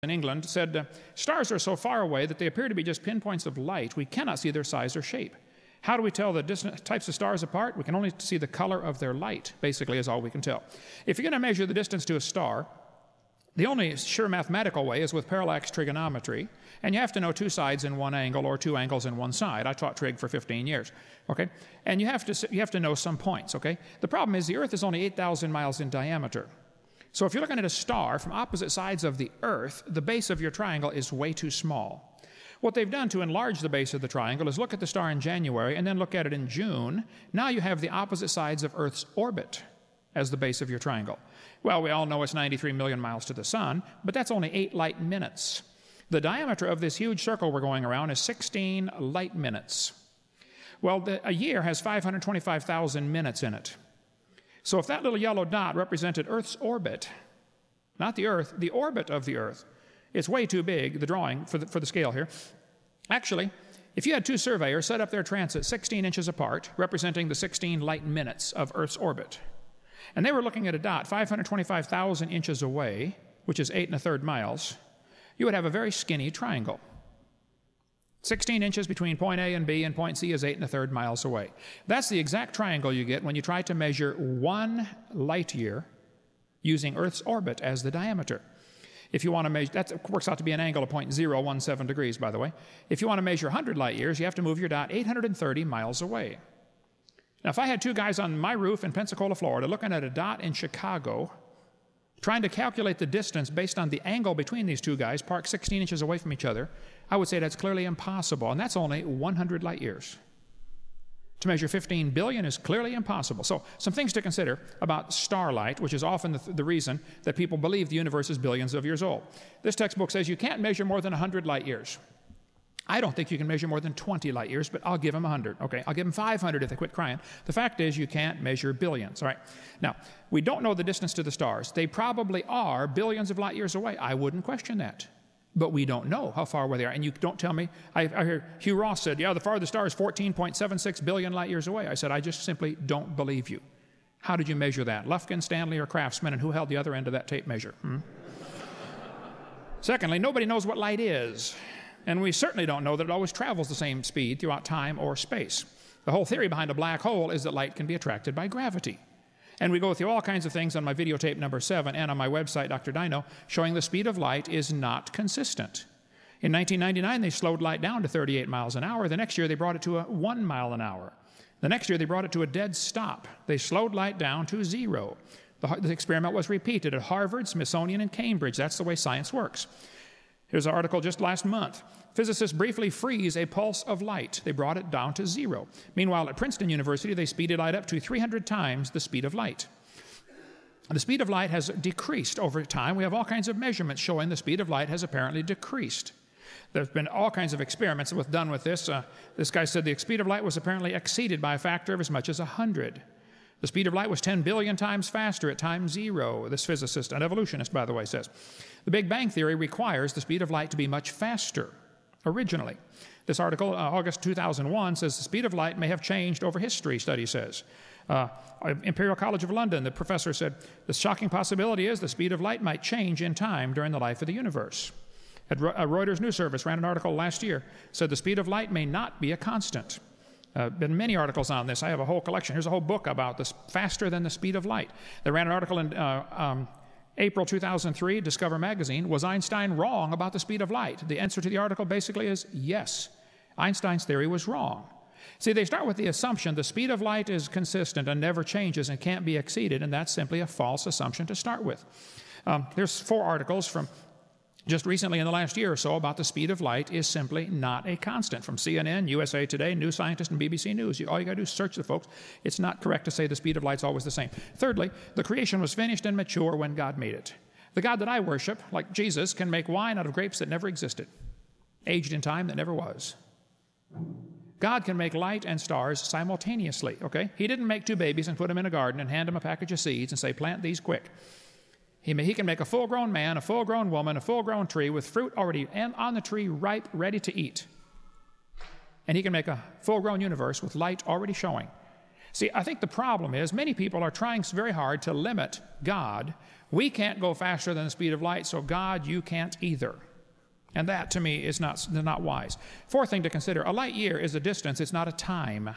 in England said, stars are so far away that they appear to be just pinpoints of light. We cannot see their size or shape. How do we tell the distant types of stars apart? We can only see the color of their light, basically, is all we can tell. If you're going to measure the distance to a star, the only sure mathematical way is with parallax trigonometry, and you have to know two sides in one angle or two angles in one side. I taught trig for 15 years, okay? And you have to know some points, okay? The problem is the Earth is only 8,000 miles in diameter. So if you're looking at a star from opposite sides of the Earth, the base of your triangle is way too small. What they've done to enlarge the base of the triangle is look at the star in January and then look at it in June. Now you have the opposite sides of Earth's orbit as the base of your triangle. Well, we all know it's 93 million miles to the sun, but that's only 8 light minutes. The diameter of this huge circle we're going around is 16 light minutes. Well, a year has 525,000 minutes in it. So if that little yellow dot represented Earth's orbit, not the Earth, the orbit of the Earth, it's way too big, the drawing, for the scale here. Actually, if you had two surveyors set up their transit 16 inches apart, representing the 16 light minutes of Earth's orbit, and they were looking at a dot 525,000 inches away, which is 8 1/3 miles, you would have a very skinny triangle. 16 inches between point A and B, and point C is 8 1/3 miles away. That's the exact triangle you get when you try to measure 1 light year using Earth's orbit as the diameter. If you want to measure, that works out to be an angle of 0.017 degrees, by the way. If you want to measure 100 light years, you have to move your dot 830 miles away. Now, if I had two guys on my roof in Pensacola, Florida, looking at a dot in Chicago, trying to calculate the distance based on the angle between these two guys, parked 16 inches away from each other, I would say that's clearly impossible, and that's only 100 light years. To measure 15 billion is clearly impossible. So some things to consider about starlight, which is often the reason that people believe the universe is billions of years old. This textbook says you can't measure more than 100 light years. I don't think you can measure more than 20 light years, but I'll give them 100. Okay, I'll give them 500 if they quit crying. The fact is you can't measure billions. All right. Now, we don't know the distance to the stars. They probably are billions of light years away. I wouldn't question that. But we don't know how far away they are. And you don't tell me. I hear Hugh Ross said, yeah, the farthest star is 14.76 billion light years away. I said, I just simply don't believe you. How did you measure that? Lufkin, Stanley, or Craftsman? And who held the other end of that tape measure? Secondly, nobody knows what light is. And we certainly don't know that it always travels the same speed throughout time or space. The whole theory behind a black hole is that light can be attracted by gravity. And we go through all kinds of things on my videotape number 7 and on my website, Dr. Dino, showing the speed of light is not consistent. In 1999, they slowed light down to 38 miles an hour. The next year, they brought it to 1 mile an hour. The next year, they brought it to a dead stop. They slowed light down to 0. The experiment was repeated at Harvard, Smithsonian, and Cambridge. That's the way science works. Here's an article just last month. Physicists briefly freeze a pulse of light. They brought it down to 0. Meanwhile, at Princeton University, they speeded light up to 300 times the speed of light. The speed of light has decreased over time. We have all kinds of measurements showing the speed of light has apparently decreased. There's been all kinds of experiments done with this. This guy said the speed of light was apparently exceeded by a factor of as much as 100. The speed of light was 10 billion times faster at time 0, this physicist, an evolutionist, by the way, says. The Big Bang Theory requires the speed of light to be much faster, originally. This article, August 2001, says the speed of light may have changed over history, study says. Imperial College of London, the professor said, the shocking possibility is the speed of light might change in time during the life of the universe. At Reuters News Service ran an article last year, said the speed of light may not be a constant. Been many articles on this. I have a whole collection. Here's a whole book about this, faster than the speed of light. They ran an article in April 2003, Discover magazine. Was Einstein wrong about the speed of light? The answer to the article basically is yes. Einstein's theory was wrong. See, they start with the assumption the speed of light is consistent and never changes and can't be exceeded, and that's simply a false assumption to start with. There's 4 articles from just recently in the last year or so about the speed of light is simply not a constant. From CNN, USA Today, New Scientist, and BBC News. All you got to do is search the folks. It's not correct to say the speed of light's always the same. Thirdly, the creation was finished and mature when God made it. The God that I worship, like Jesus, can make wine out of grapes that never existed, aged in time that never was. God can make light and stars simultaneously, okay? He didn't make 2 babies and put them in a garden and hand them a package of seeds and say, plant these quick. He can make a full-grown man, a full-grown woman, a full-grown tree with fruit already on the tree, ripe, ready to eat. And he can make a full-grown universe with light already showing. See, I think the problem is many people are trying very hard to limit God. We can't go faster than the speed of light, so God, you can't either. And that, to me, is not wise. Fourth thing to consider, a light year is a distance, it's not a time.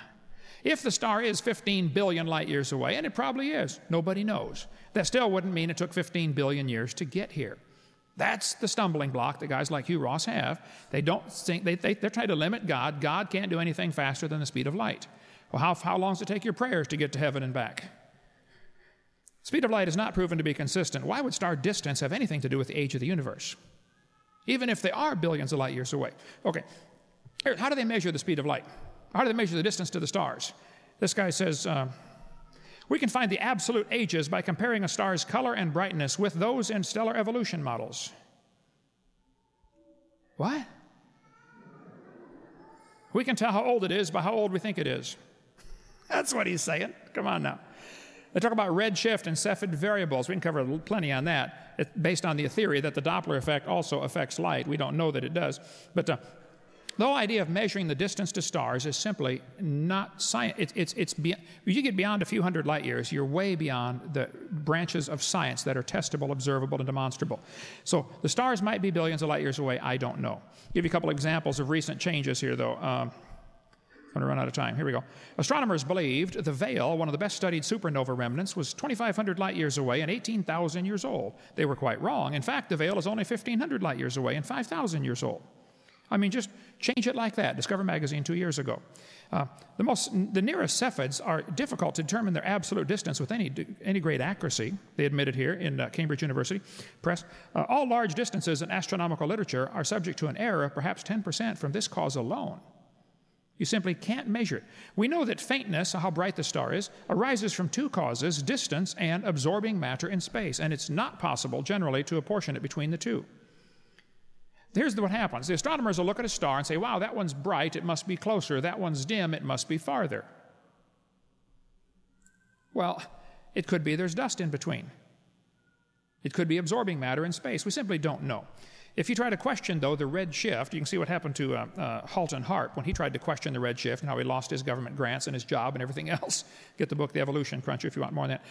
If the star is 15 billion light years away, and it probably is, nobody knows, that still wouldn't mean it took 15 billion years to get here. That's the stumbling block that guys like Hugh Ross have. They don't think, they're trying to limit God. God can't do anything faster than the speed of light. Well, how long does it take your prayers to get to heaven and back? Speed of light is not proven to be consistent. Why would star distance have anything to do with the age of the universe? Even if they are billions of light years away. Okay, how do they measure the speed of light? How do they measure the distance to the stars? This guy says, we can find the absolute ages by comparing a star's color and brightness with those in stellar evolution models. What? We can tell how old it is by how old we think it is. That's what he's saying. Come on now. They talk about redshift and Cepheid variables. We can cover plenty on that, based on the theory that the Doppler effect also affects light. We don't know that it does. But the whole idea of measuring the distance to stars is simply not science. You get beyond a few hundred light years, you're way beyond the branches of science that are testable, observable, and demonstrable. So the stars might be billions of light years away. I don't know. I'll give you a couple examples of recent changes here, though. I'm going to run out of time. Here we go. Astronomers believed the Veil, one of the best studied supernova remnants, was 2,500 light years away and 18,000 years old. They were quite wrong. In fact, the Veil is only 1,500 light years away and 5,000 years old. I mean, just change it like that. Discover Magazine 2 years ago. The nearest Cepheids are difficult to determine their absolute distance with any great accuracy. They admitted here in Cambridge University Press. All large distances in astronomical literature are subject to an error of perhaps 10% from this cause alone. You simply can't measure it. We know that faintness, how bright the star is, arises from two causes, distance and absorbing matter in space, and it's not possible generally to apportion it between the two. Here's what happens. The astronomers will look at a star and say, wow, that one's bright, it must be closer. That one's dim, it must be farther. Well, it could be there's dust in between. It could be absorbing matter in space. We simply don't know. If you try to question, though, the red shift, you can see what happened to Halton Harp when he tried to question the red shift and how he lost his government grants and his job and everything else. Get the book, The Evolution Cruncher, if you want more on that.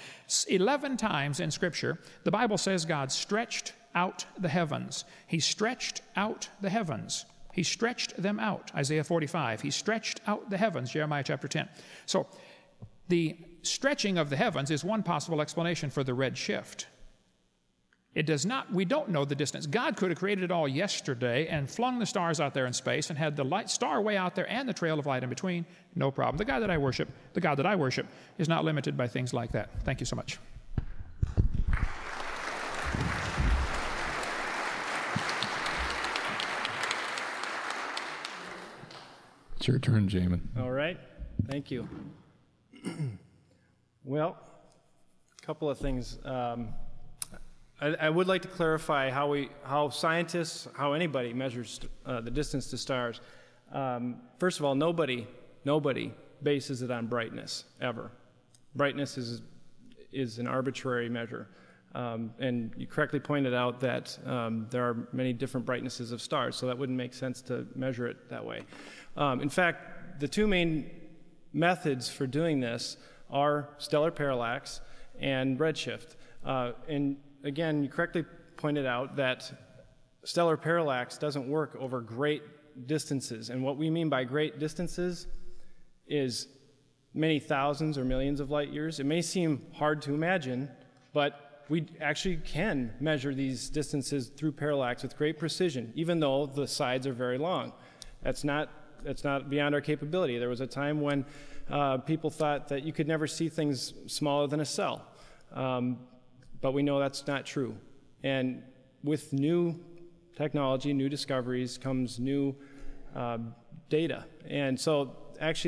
11 times in Scripture, the Bible says God stretched out the heavens. He stretched out the heavens. He stretched them out, Isaiah 45. He stretched out the heavens, Jeremiah chapter 10. So the stretching of the heavens is one possible explanation for the red shift. It does not, we don't know the distance. God could have created it all yesterday and flung the stars out there in space and had the light star way out there and the trail of light in between. No problem. The God that I worship is not limited by things like that. Thank you so much. It's your turn, Jayman. All right. Thank you. Well, a couple of things. I would like to clarify how scientists, how anybody measures the distance to stars. First of all, nobody bases it on brightness, ever. Brightness is an arbitrary measure. And you correctly pointed out that there are many different brightnesses of stars, so that wouldn't make sense to measure it that way. In fact, the two main methods for doing this are stellar parallax and redshift. And again, you correctly pointed out that stellar parallax doesn't work over great distances. And what we mean by great distances is many thousands or millions of light years. It may seem hard to imagine, but we actually can measure these distances through parallax with great precision, even though the sides are very long. That's not beyond our capability. There was a time when people thought that you could never see things smaller than a cell. But we know that's not true. And with new technology, new discoveries, comes new data. And so actually